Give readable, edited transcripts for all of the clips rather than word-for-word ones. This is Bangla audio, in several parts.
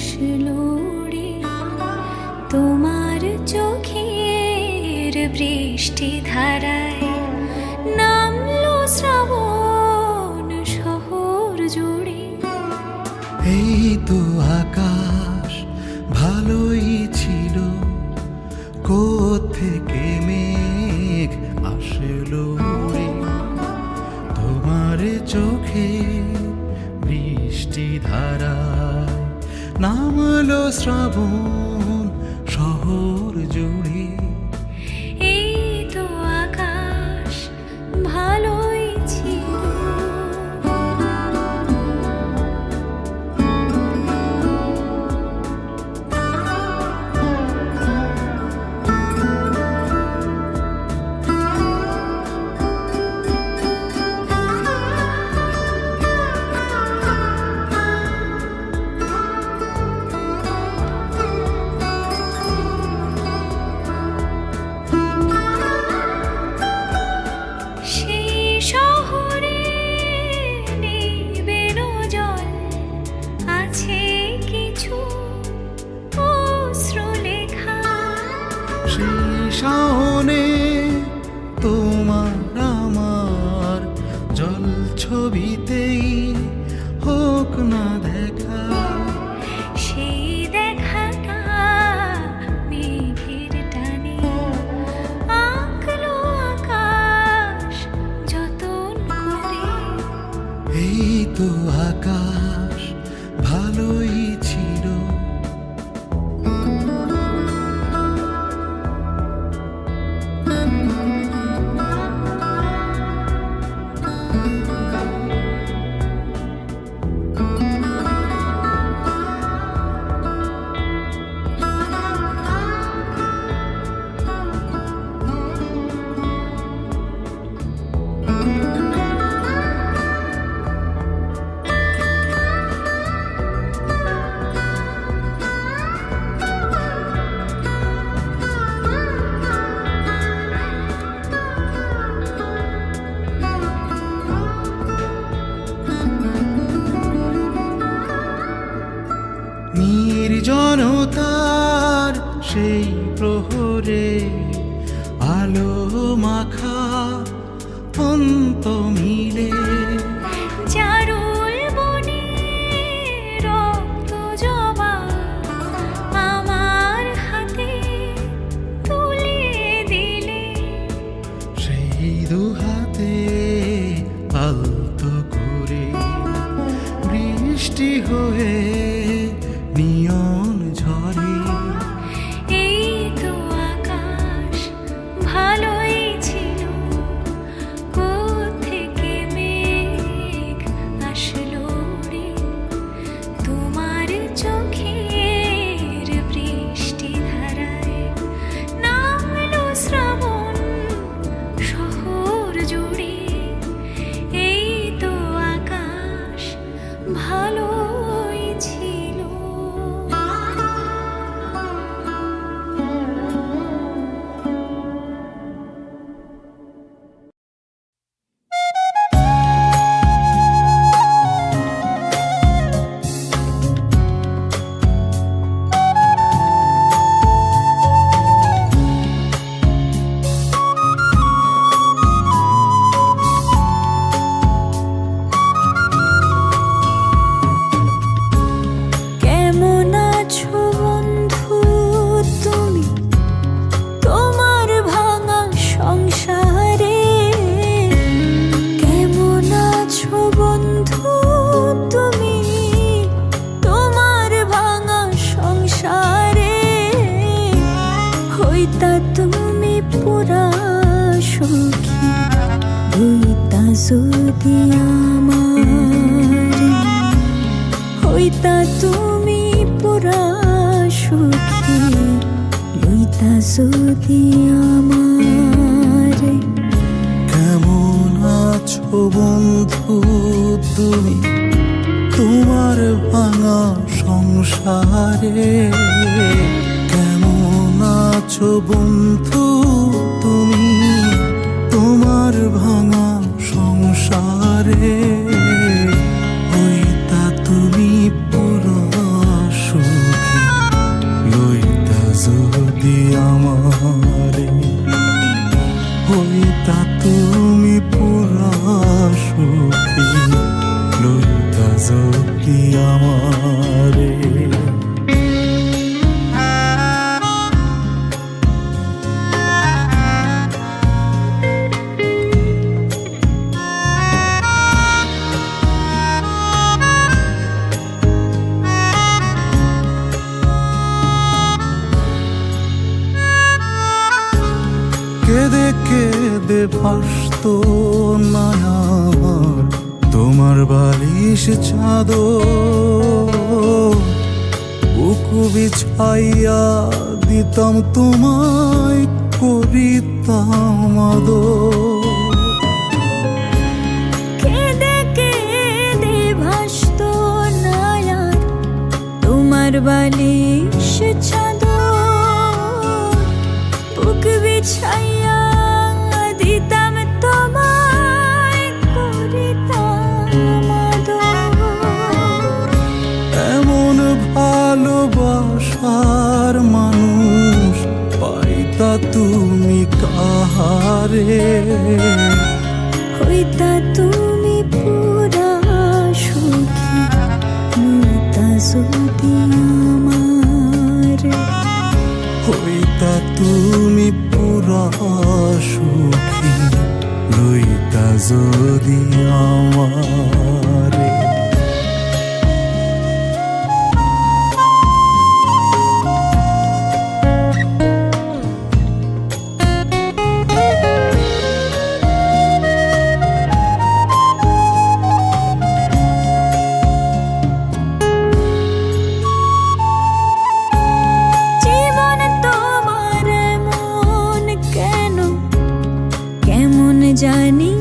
আসলো রে তোমার চোখের বৃষ্টি ধারায় নামলো শ্রাবণ শহর জুড়ে। এই তো আকাশ ভালোই ছিল, কোত্থেকে মেঘ আসলো রে তোমার চোখে বৃষ্টি ধারায় নামলো শ্রাবণ শহর জুড়ে। এই তো আকাশ ভালোই ছিল। শাওনে তোমার আমার জল ছবিতেই হোক না দেখা, সেই দেখাটা মেঘের টানে আঁকলো আকাশ যতন করে। এই তো আকাশ ভালোই ছিল। নির্জনতার সেই প্রহরে আলো মাখা অন্ত মিলে চারুল বনে রক্ত জবা আমার হাতে তুলে দিলে। সেই দুহাতে আলতো করে বৃষ্টি হয়ে নিয়ন ঝরে। এই তো আকাশ ভালোই ছিল, কোত্থেকে মেঘ আসলো রে তোমার চোখের বৃষ্টি ধারায় নামলো শ্রাবণ শহর জুড়ে। এই তো আকাশ ভালোই ছিল। কেমন আছো বন্ধু তুমি তোমার ভাঙা সংসারে? কেমন আছো বন্ধু তুমি তোমার ভাঙা সংসারে? হইতা তুমি পুরা সুখী হইতা যদি আমার, হইতা তুমি পুরা সুখী লইতা যদি আমার। কেমন আছো বন্ধু তুমি তোমার ভাঙা সংসারে? কেমন আছো বন্ধু তুমি তোমার ভাঙা সংসারে? হইতা তুমি পুরা সুখী ভাসতো না আর তোমার বালিশ চাদর। বুকু বিছাইয়া দিতাম তোমায়, করিতাম আদর। কেঁদে কেঁদে ভাসতো না আর তোমার বালিশ চাদর। বুক বিছাইয়া দিতাম তোমায়, করিতাম আদর। এমন ভালোবাসার মানুষ পাইতা তুমি কাহারে? হইতা তুমি পুরা সুখী, লইতা যদি আমার। হইতা তুমি পুরা সুখী, লইতা যদি আমারে। জীবন তোমার মন কেন কেমন জানি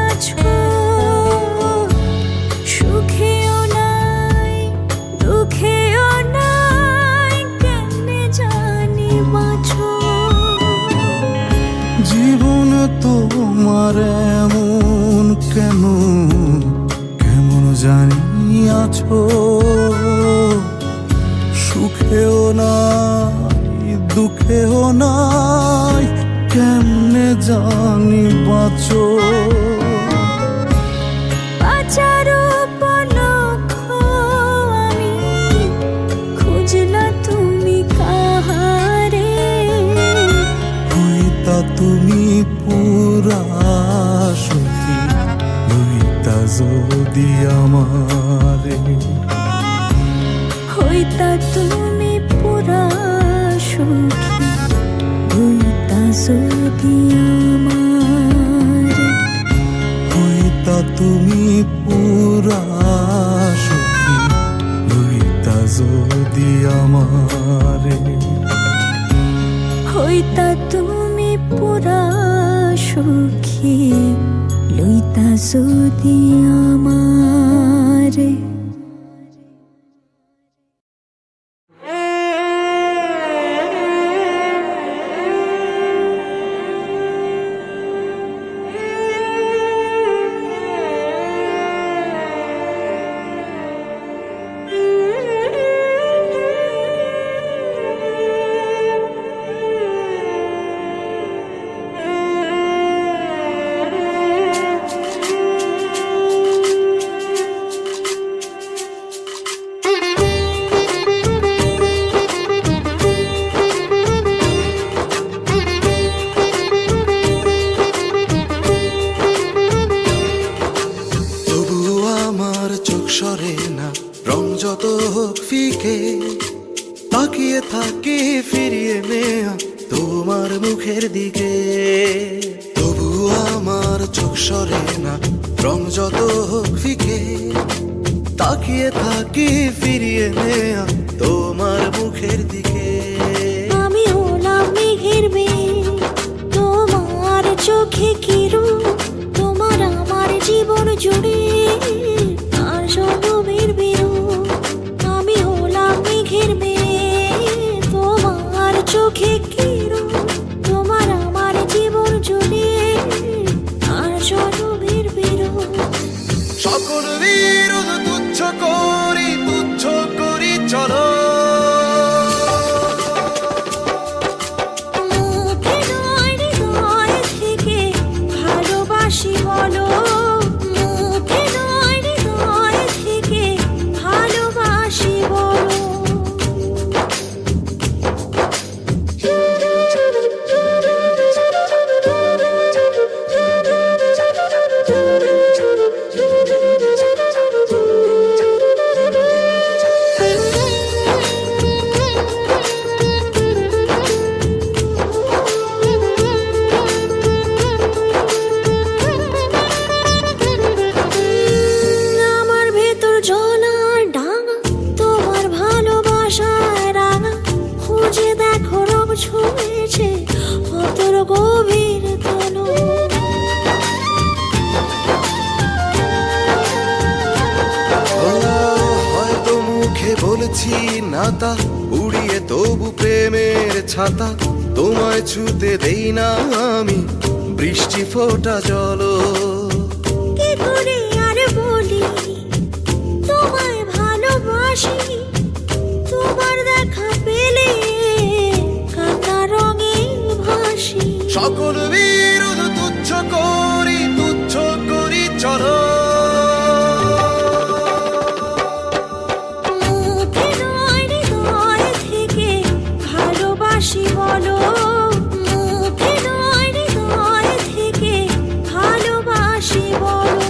আছো। সুখেও নাই দুঃখেও নাই, কেমনে জানি বাঁচো। জীবন তোমার এমন কেন কেমন জানিয়াছো। সুখেও নাই দুঃখেও নাই, কেমনে জানি বাঁচো। বাঁচার উপলক্ষ আমি খুঁজলা তুমি কাহারে? হইতা তুমি পুরা সুখী, লইতা যদি আমারে। হইতা তুমি পুরা সুখী, লইতা যদি আমার। হইতা তুমি পুরা সুখী, লইতা যদি আমারে। হইতা তুমি পুরা সুখী, লইতা যদি আমার। তবুও আমার চোখ সরে না, রং যত হোক ফিকে। তাকিয়ে থাকি ফিরিয়ে নেয়া তোমার মুখের দিকে। তবুও আমার চোখ সরে না, রং যত হোক ফিকে। তাকিয়ে থাকি ফিরিয়ে নেয়া তোমার মুখের দিকে। আমি হলাম মেঘের মেয়ে, তোমার চোখে কি রূপ, তোমার আমার জীবন জুড়ে আর জনমের বিরূপ। আমি হলাম মেঘের মেয়ে, তোমার চোখে কি রূপ, তোমার আমার জীবন জুড়ে আর জনমের বিরূপ। সকল বিরোধ তুচ্ছ করি চলো। মুখে নয় হৃদয় থেকে ভালোবাসি বলো, মুখে নয় হৃদয় থেকে ভালোবাসি বলো। ছুঁয়েছে অতর গভীর তনু। ও, হয়তো মুখে বলছি না তা, উড়িয়ে তবু প্রেমের ছাতা। তোমায় ছুতে দেই না আমি বৃষ্টি ফোঁটা জল। কি করে আর বলি তোমায় ভালোবাসি, তোমার দেখা পেলে কান্না রঙে ভাসি। সকল বিরোধ তুচ্ছ করি চলো। মুখে নয় হৃদয় থেকে ভালোবাসি বলো, মুখে নয় হৃদয় থেকে ভালোবাসি বলো।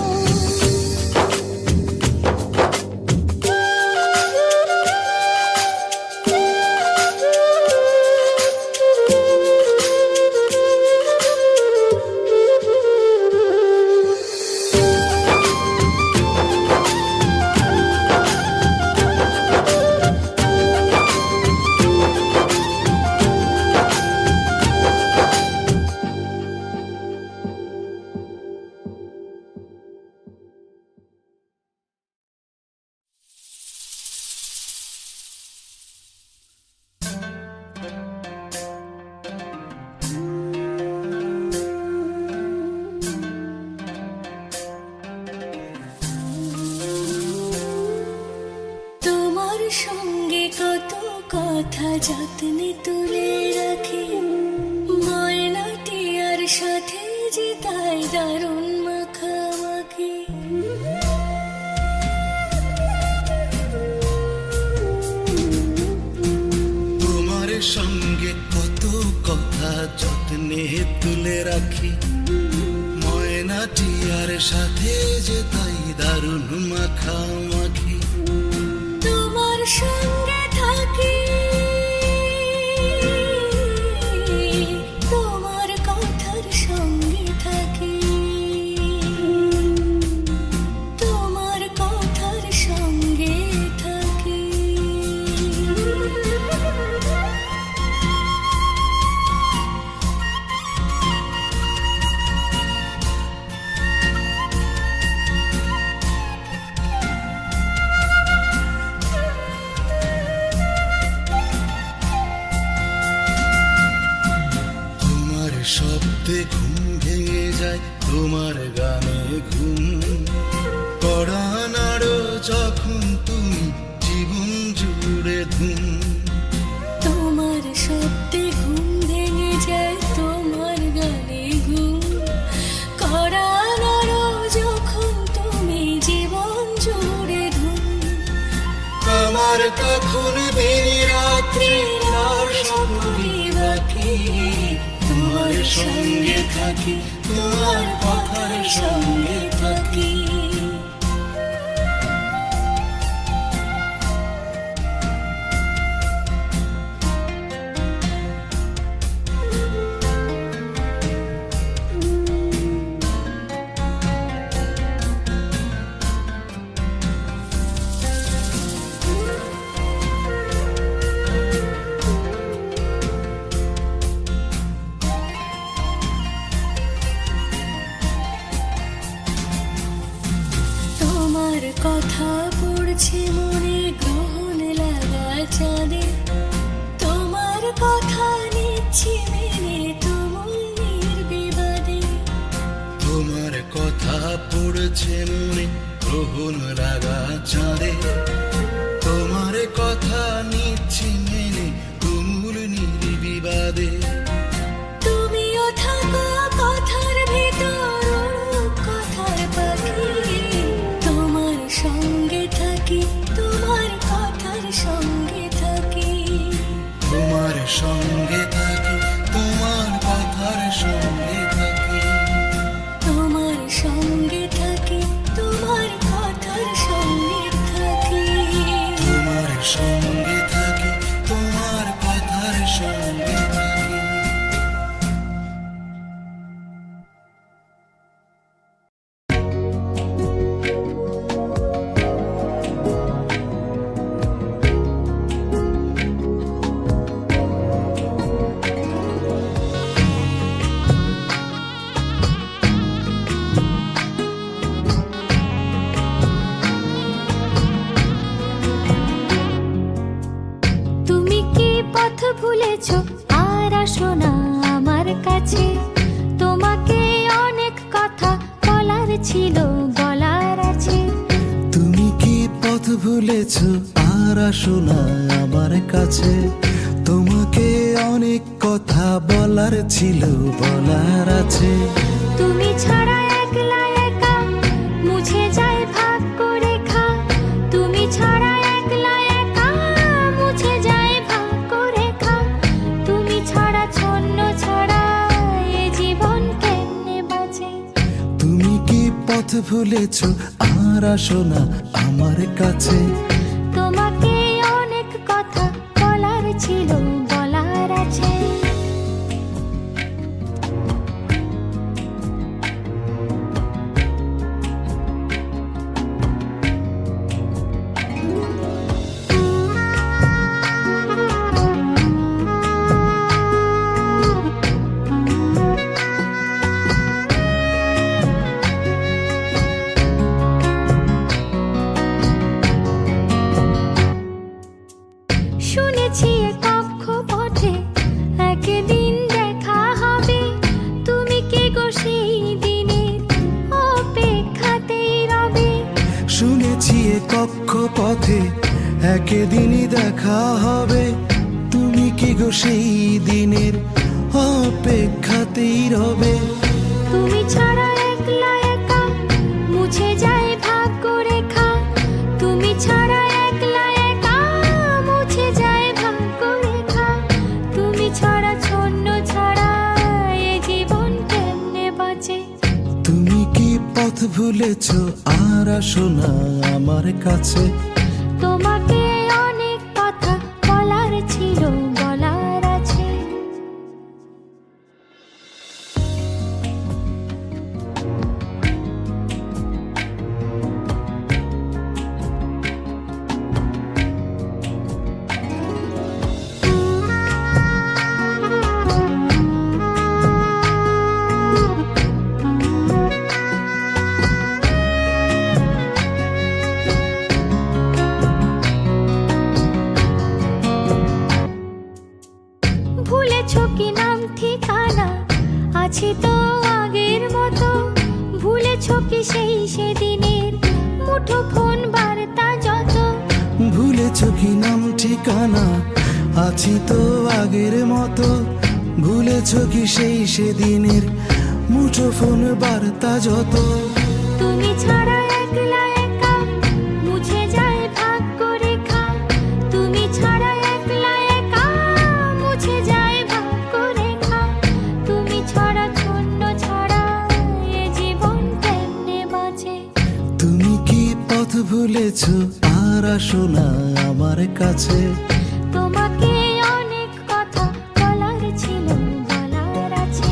তোমার সঙ্গে কত কথা যত্নে তুলে রাখি, ময়নাটি আর সাথে যে তাই দারুণ মাখামাখি। তোমার সঙ্গে কত কথা যত্নে তুলে রাখি, ময়নাটি আর সাথে যে তাই দারুণ মাখামাখি। তোমার সঙ্গে থাকি, তোমার কথার সঙ্গে থাকি, তোমার কথার সঙ্গে থাকি। তোমার শব্দে ঘুম ভেঙে যায়, তোমার গানে ঘুম পড়ানাড়ো যখন তুমি জীবন জুড়ে ধুম। তোমার শব্দে ঘুম ভেঙে যায়, তোমার গানে ঘুম করানো যখন তুমি জীবন জুড়ে ধুম। আমার কখন দিন রাত্রি সকলই বাকি, তোমার সঙ্গে থাকি, তোমার কথার সঙ্গে থাকি। তোমার কথা পড়ছে মনে গ্রহণ লাগা চাঁদে, তোমার কথা নিচ্ছি মেনে তুমুল নির্বিবাদে। তোমার কথা পড়ছে মনে গ্রহণ লাগা চাঁদে, তোমার কথা নিচ্ছি মেনে তুমুল নির্বিবাদে। তুমিও থাকো কথার ভিতর অরূপ কথার পাখি, তোমার সঙ্গে থাকি, তোমার কথার সঙ্গে থাকি। তোমার সঙ্গে থাকি, তোমার কথার সঙ্গে থাকি। তোমার সঙ্গে থাকি, তোমার কথার সঙ্গে থাকি। তোমার সঙ্গে থাকি, তোমার কথার সঙ্গে থাকি। পথ ভুলেছ আর আসো না আমার কাছে, তোমাকে অনেক কথা বলার ছিল, বলার আছে। তুমি কি পথ ভুলেছ আর আসো না আমার কাছে, তোমাকে অনেক কথা বলার ছিল, বলার আছে। তুমি ছাড়া একলা একা মুছে যায় ভাগ্য রেখা, তুমি ছাড়া একলা একা মুছে যায় ভাগ্য রেখা, তুমি ছাড়া ছন্ন ছাড়া এ জীবন কেমনে বাঁচে। তুমি কি পথ ভুলেছ আর আসো না আমার কাছে, তোমাকে অনেক কথা বলার ছিল, বলার আছে। শুনেছি এ কক্ষপথে একদিন দেখা হবে, তুমি কে গো সেই দিনের অপেক্ষাতেই রবে। শুনেছি এ কক্ষপথে একদিনই দেখা হবে, তুমি কি গো সেই দিনের অপেক্ষাতেই রবে। তুমি ছাড়া একলা একা মুছে যায় ভাগ্য রেখা, তুমি ছাড়া একলা একা মুছে যায় ভাগ্য রেখা, তুমি ছাড়া ছন্ন ছাড়া এ জীবন কেমনে বাঁচে। তুমি কি পথ ভুলেছ আর আসো না আমার কাছে, তোমাকে অনেক কথা বলার ছিল, বলার আছে। ভুলেছ কি নাম ঠিকানা আছে তো আগের মতো, ভুলেছ কি সেই সেদিনের মুঠো ফোন বার্তা যত। ভুলেছ কি নাম ঠিকানা আছি তো আগের মতো, ভুলেছ কি সেই সেদিনের মুঠো ফোন বার্তা যত। তুমি ছাড়া একলা একা মুছে যায় ভাগ্য রেখা, তুমি ছাড়া একলা একা মুছে যায় ভাগ্য রেখা, তুমি ছাড়া ছন্ন ছাড়া এ জীবন কেমনে বাঁচে। তুমি কি পথ ভুলেছ আর আসো না আমার কাছে, তোমাকে অনেক কথা বলার ছিল, বলার আছে।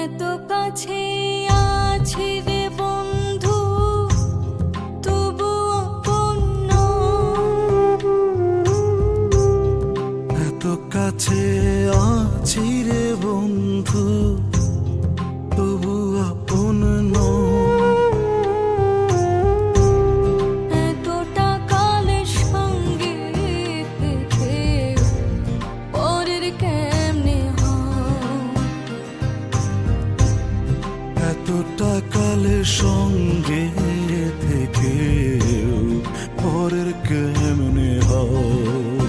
এত কাছে আছি রে বন্ধু, তবু আপন এত কাছে আছি রে বন্ধু, তবু আপন এতটা কালের সঙ্গে থেকে পরের কেমনে হয়, এতটা কালের সঙ্গে থেকে পরের কেমনে হয়।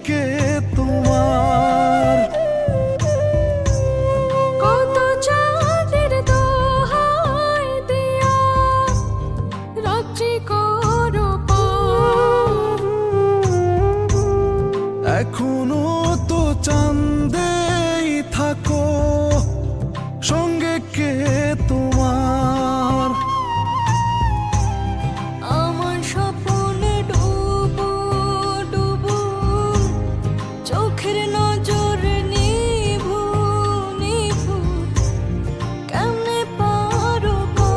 কে তোমার? কত চাঁদের দোহাই দিয়া রাত্রি করো পার। এখনো তো চাঁদেই থাকো, সঙ্গে কে তোমার? আমার স্বপ্নে ডুবো ডুবো, চোখের নজর নিভু নিভু, কেমনে পারো গো?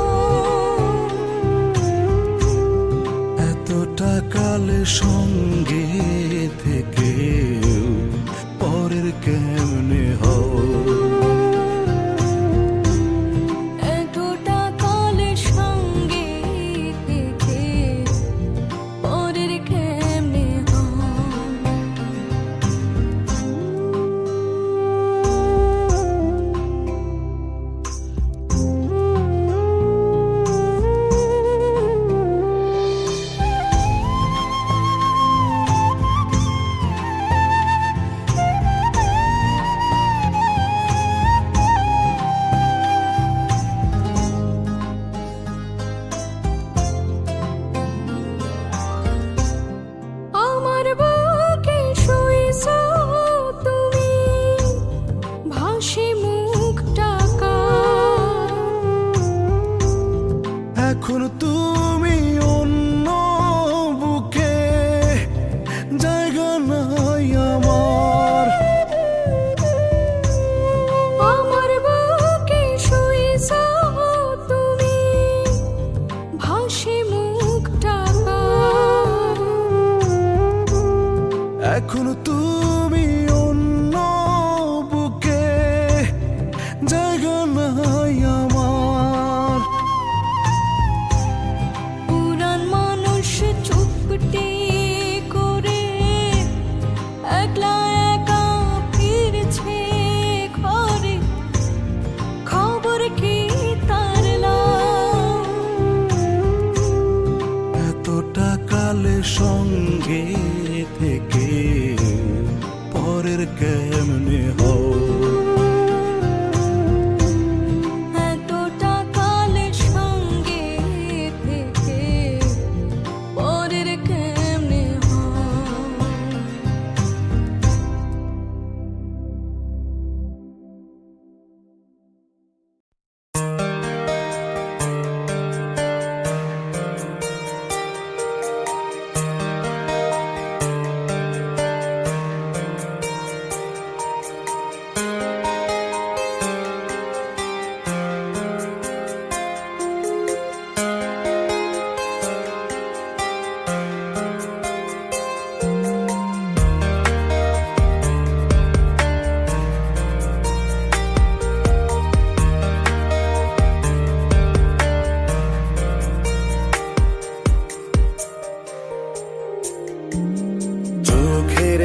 এতটা কাল সঙ্গে থেকে পরের কেমনে হও? এতটা কালের সঙ্গে থেকে পরের কেমনে আমার বুকে শুইছো তুমি, ভাসে মুখ টাকা। এখন তুমি অন্য বুকে, জায়গা নাই আমার। আমার বুকে শুইছো তুমি, ভাসে মুখ টাকা। এখন তুমি অন্য বুকে, জায়গা নাই আমার। পুরান মানুষ চুপটি করে একলা একা ফিরছে ঘরে, খবর কি তার লাও? এতটা কালে সঙ্গে থেকে পরের কেমনে হও? এতটা কালের সঙ্গে থেকে পরের কেমনে হয়? চোখের